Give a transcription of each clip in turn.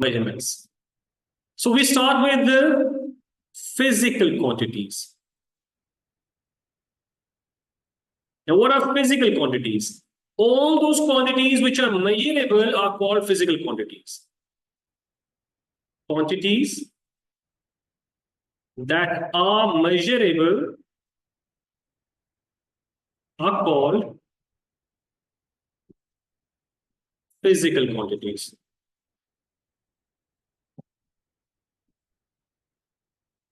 measurements. So we start with the physical quantities. Now, what are physical quantities? All those quantities which are measurable are called physical quantities. Quantities that are measurable are called physical quantities.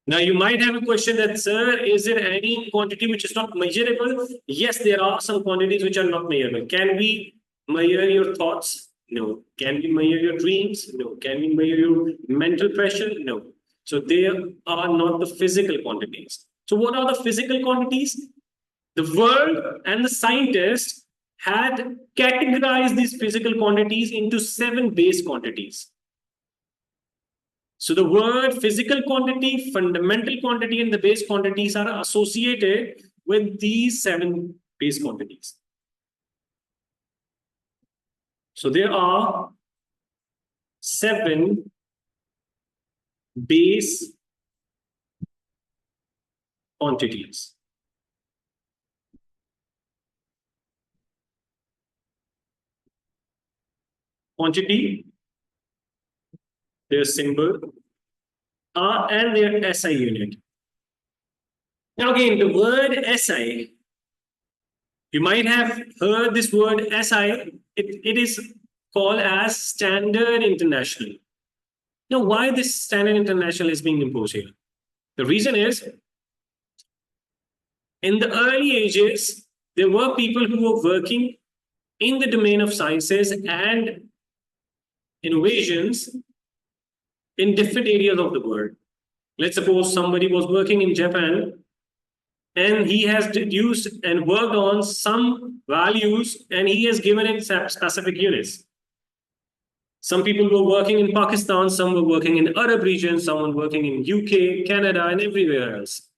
Now, you might have a question that, sir, is there any quantity which is not measurable? Yes, there are some quantities which are not measurable. Can we measure your thoughts? No. Can we measure your dreams? No. Can we measure your mental pressure? No. So they are not the physical quantities. So what are the physical quantities? The world and the scientists had categorized these physical quantities into 7 base quantities. So the word physical quantity, fundamental quantity, and the base quantities are associated with these 7 base quantities. So there are 7 base quantities. Quantity, their symbol, and their SI unit. Now again, the word SI, you might have heard this word SI, it is called as Standard International. Now, why this Standard International is being imposed here? The reason is, in the early ages, there were people who were working in the domain of sciences and innovations in different areas of the world. Let's suppose somebody was working in Japan and he has deduced and worked on some values and he has given it specific units. Some people were working in Pakistan, some were working in Arab regions, someone working in UK, Canada, and everywhere else.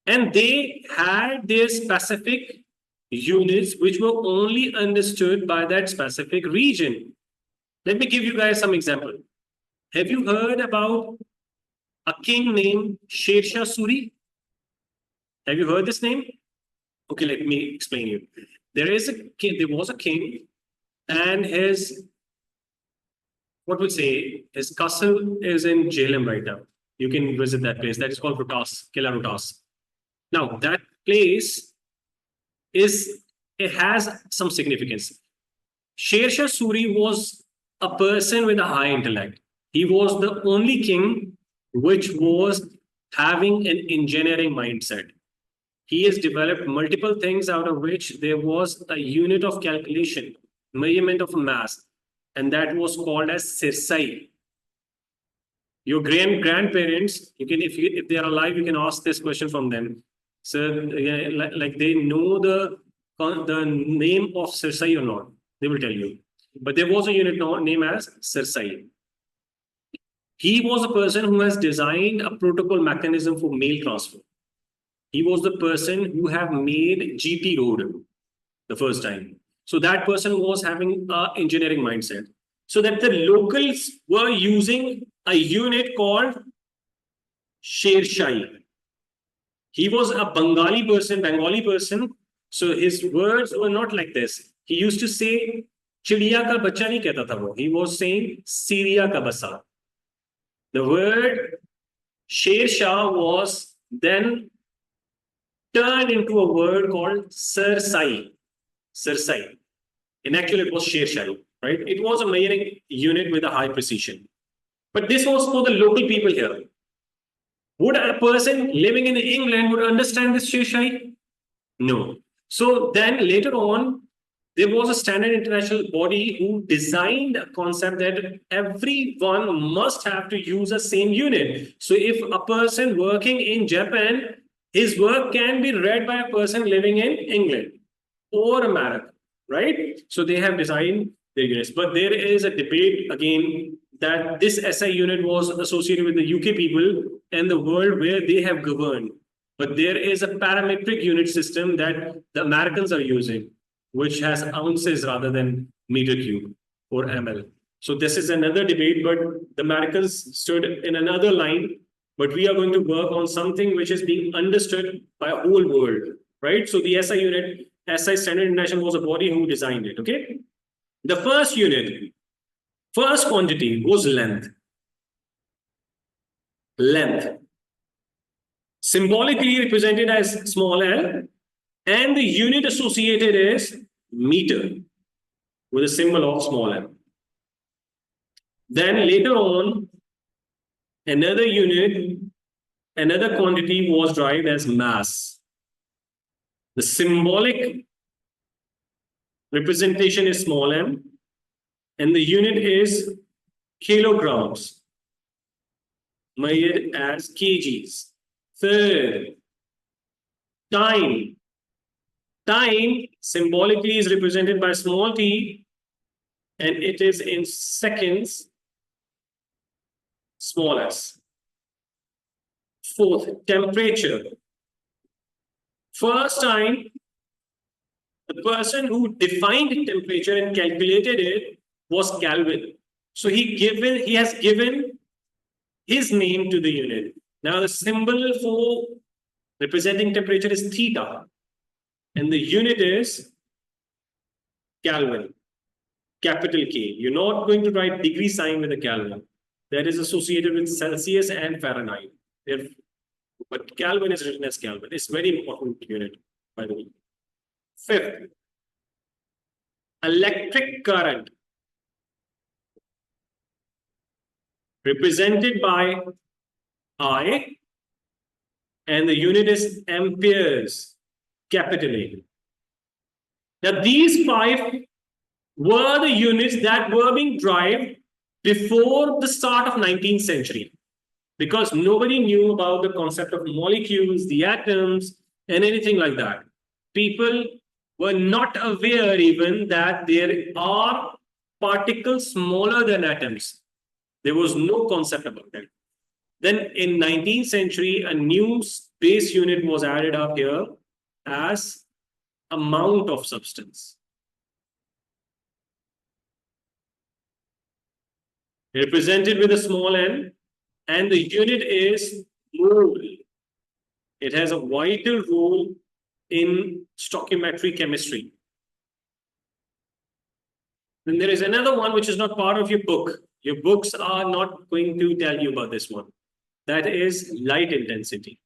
And they had their specific units which were only understood by that specific region. Let me give you guys some example. Have you heard about a king named Sher Shah Suri? Have you heard this name? Okay, let me explain you. There was a king, and his, what would say, his castle is in Jhelum right now. You can visit that place. That is called Rohtas, Kila Rohtas. Now, that place it has some significance. Sher Shah Suri was a person with a high intellect. He was the only king which was having an engineering mindset. He has developed multiple things out of which there was a unit of calculation, measurement of mass, and that was called as Sirsai. Your grandparents, you can, if they are alive, you can ask this question from them. So, like they know the name of Sirsai or not, they will tell you. But there was a unit named as Sirsai. He was a person who has designed a protocol mechanism for mail transfer. He was the person who have made GT road the first time. So that person was having an engineering mindset. So that the locals were using a unit called Sher Shah. He was a Bengali person. So his words were not like this. He used to say, Chidiya ka bacha nahi kehta tha wo. He was saying, Syria ka basa. The word Sher Shah was then turned into a word called Sirsai. Sirsai. In actual, it was Sher Shah, right? It was a measuring unit with a high precision. But this was for the local people here. Would a person living in England would understand this Sher Shah? No. So then later on, there was a standard international body who designed a concept that everyone must have to use a same unit. So if a person working in Japan, his work can be read by a person living in England or America, right? So they have designed their units. But there is a debate again that this SI unit was associated with the UK people and the world where they have governed. But there is a parametric unit system that the Americans are using, which has ounces rather than meter cube or ml. So this is another debate, but the Americans stood in another line. But we are going to work on something which is being understood by a whole world, right? So the SI unit, SI Standard International was a body who designed it, okay? The first unit, first quantity was length. Length. Symbolically represented as small l, and the unit associated is meter with a symbol of small m. Then later on, another unit, another quantity was derived as mass. The symbolic representation is small m, and the unit is kilograms, measured as kgs. Third, time. Time symbolically is represented by small t, and it is in seconds, small s. Fourth, temperature. First time, the person who defined temperature and calculated it was Kelvin. So he has given his name to the unit. Now the symbol for representing temperature is theta, and the unit is Kelvin, capital K. You're not going to write degree sign with a Kelvin. That is associated with Celsius and Fahrenheit. But Kelvin is written as Kelvin. It's very important unit, by the way. Fifth, electric current, represented by I, and the unit is amperes, capital A. Now, these five were the units that were being derived before the start of 19th century, because nobody knew about the concept of molecules, the atoms, and anything like that. People were not aware even that there are particles smaller than atoms. There was no concept about that. Then in 19th century, a new base unit was added up here as amount of substance. Represented with a small n, and the unit is mole. It has a vital role in stoichiometry chemistry. Then there is another one which is not part of your book. Your books are not going to tell you about this one. That is light intensity.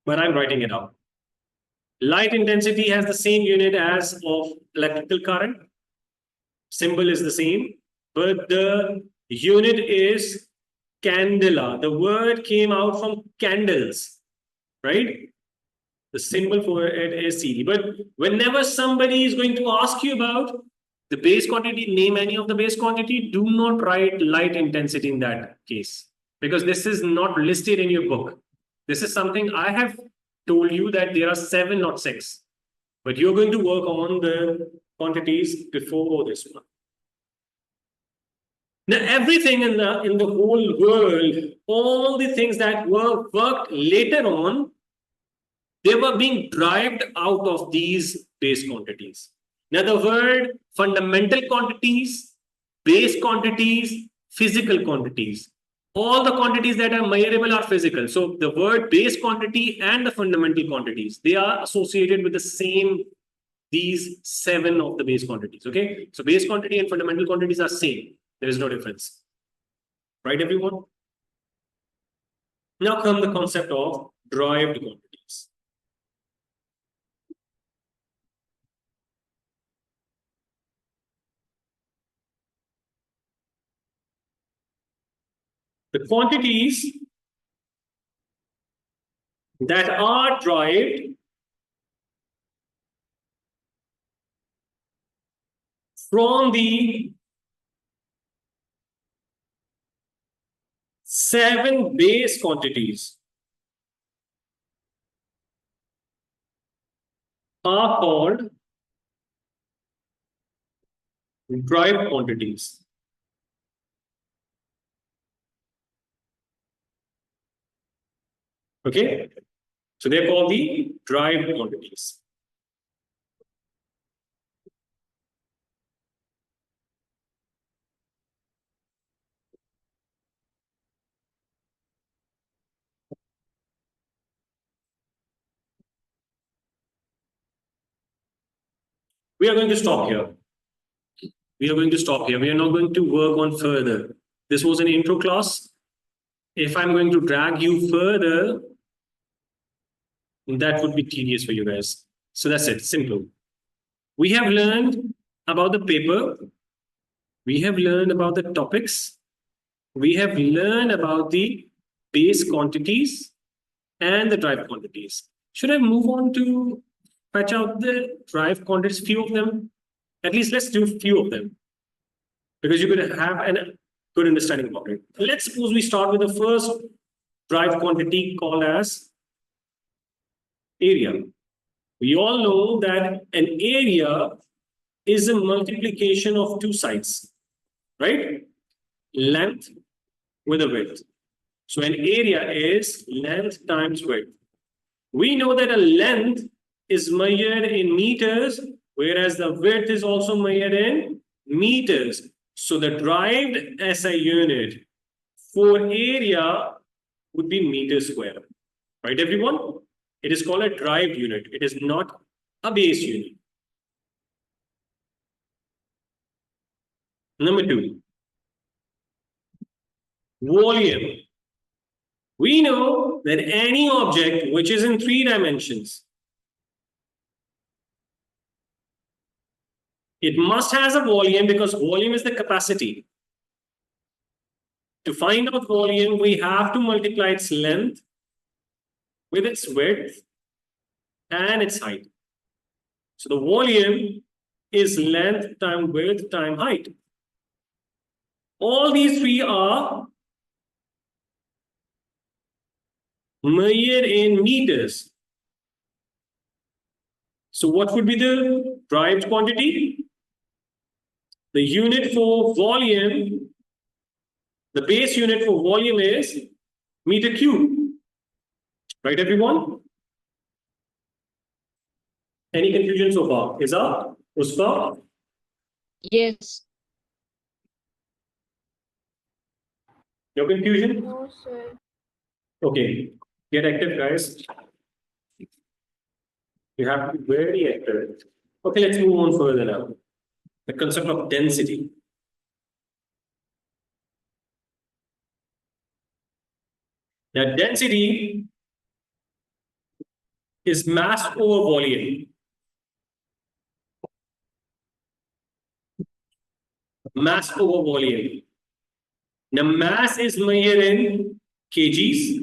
But I'm writing it out. Light intensity has the same unit as of electrical current. Symbol is the same, but the unit is candela. The word came out from candles, right? The symbol for it is CD. But whenever somebody is going to ask you about the base quantity, name any of the base quantity, do not write light intensity in that case, because this is not listed in your book. This is something I have told you that there are 7, not 6. But you're going to work on the quantities before this one. Now, everything in the whole world, all the things that were worked later on, they were being derived out of these base quantities. Now, the word fundamental quantities, base quantities, physical quantities. All the quantities that are measurable are physical. So the word base quantity and the fundamental quantities, they are associated with the same, these 7 of the base quantities. Okay. So base quantity and fundamental quantities are same. There is no difference. Right, everyone? Now come the concept of derived quantities. The quantities that are derived from the 7 base quantities are called derived quantities. Okay, so they're called the derived quantities. we are going to stop here. We are going to stop here. We are not going to work on further. This was an intro class. If I'm going to drag you further, that would be tedious for you guys. So that's it, simple. We have learned about the paper. We have learned about the topics. We have learned about the base quantities and the derived quantities. Should I move on to patch out the derived quantities, few of them? At least let's do a few of them, because you're going to have a good understanding about it. Let's suppose we start with the first derived quantity called as area. We all know that an area is a multiplication of two sides, right? Length with a width. So an area is length times width. We know that a length is measured in meters, whereas the width is also measured in meters. So the derived SI unit for area would be meter square. Right, everyone? It is called a derived unit. It is not a base unit. Number 2, volume. We know that any object which is in 3 dimensions, it must has a volume, because volume is the capacity. To find out volume, we have to multiply its length with its width and its height. So the volume is length times width times height. All these three are measured in meters. So what would be the derived quantity? The unit for volume, the base unit for volume is meter cube. Right, everyone? Any confusion so far? Iza? Uspa? Yes. No confusion? No, sir. Okay. Get active, guys. You have to be very active. Okay, let's move on further now. The concept of density. Now, density is mass over volume. Mass over volume. Now, mass is measured in kgs.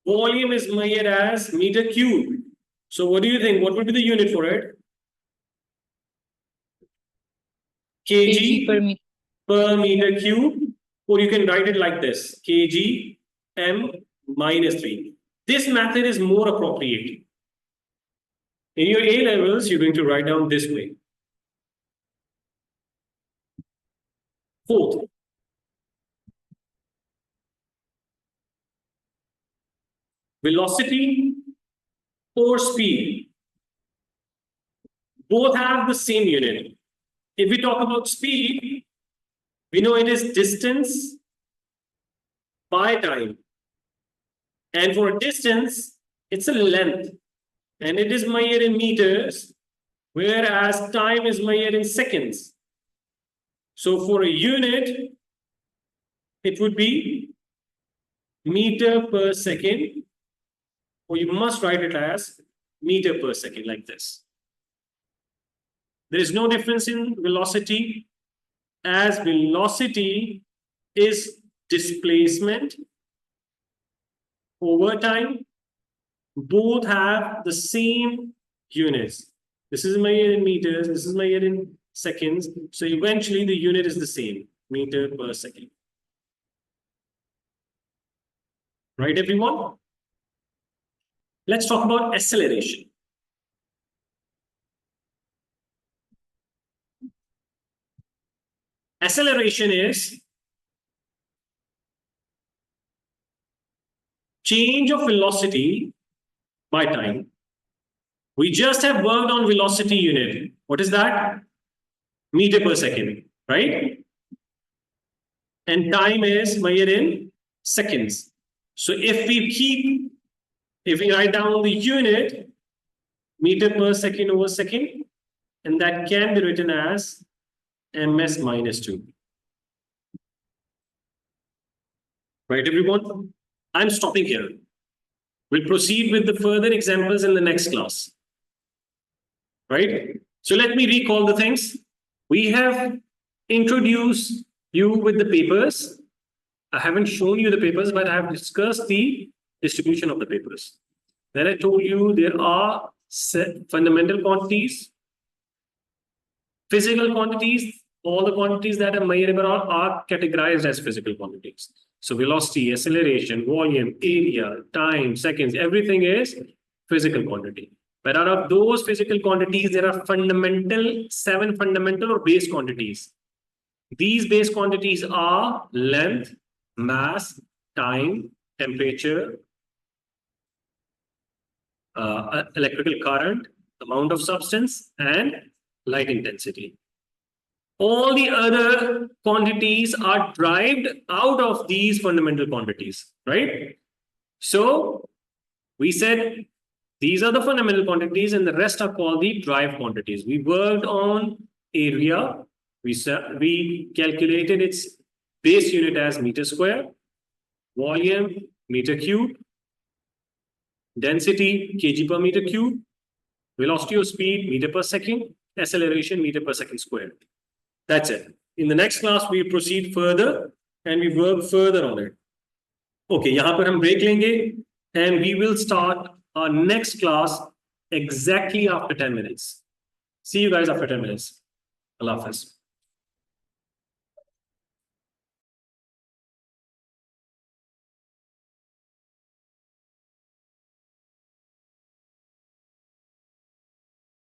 Volume is measured as meter cube. So, what do you think? What would be the unit for it? kg per meter. Per meter cube. Or you can write it like this: kg m minus 3. This method is more appropriate. In your A levels, you're going to write down this way. Fourth, velocity or speed. Both have the same unit. If we talk about speed, we know it is distance by time. And for distance, it's a length. And it is measured in meters, whereas time is measured in seconds. So for a unit, it would be meter per second, or you must write it as meter per second, like this. There is no difference in velocity, as velocity is displacement over time. Both have the same units. This is measured in meters, this is measured in seconds. So eventually the unit is the same, meter per second. Right, everyone? Let's talk about acceleration. Acceleration is change of velocity by time. We just have worked on velocity unit. What is that? Meter per second, right? And time is measured in seconds. So if we write down the unit, meter per second over second, and that can be written as ms minus 2. Right, everyone? I'm stopping here. We'll proceed with the further examples in the next class. Right? So let me recall the things. We have introduced you with the papers. I haven't shown you the papers, but I have discussed the distribution of the papers. Then I told you there are fundamental quantities, physical quantities. All the quantities that are measurable are categorized as physical quantities. So velocity, acceleration, volume, area, time, seconds, everything is physical quantity. But out of those physical quantities, there are seven fundamental or base quantities. These base quantities are length, mass, time, temperature, electrical current, amount of substance, and light intensity. All the other quantities are derived out of these fundamental quantities, right? So we said these are the fundamental quantities and the rest are called the derived quantities. We worked on area. We calculated its base unit as meter square, volume, meter cube, density, kg per meter cube, velocity or speed, meter per second, acceleration, meter per second squared. That's it. In the next class, we proceed further and we work further on it. Okay, यहाँ पर हम break लेंगे and we will start our next class exactly after 10 minutes. See you guys after 10 minutes. Allah Hafiz.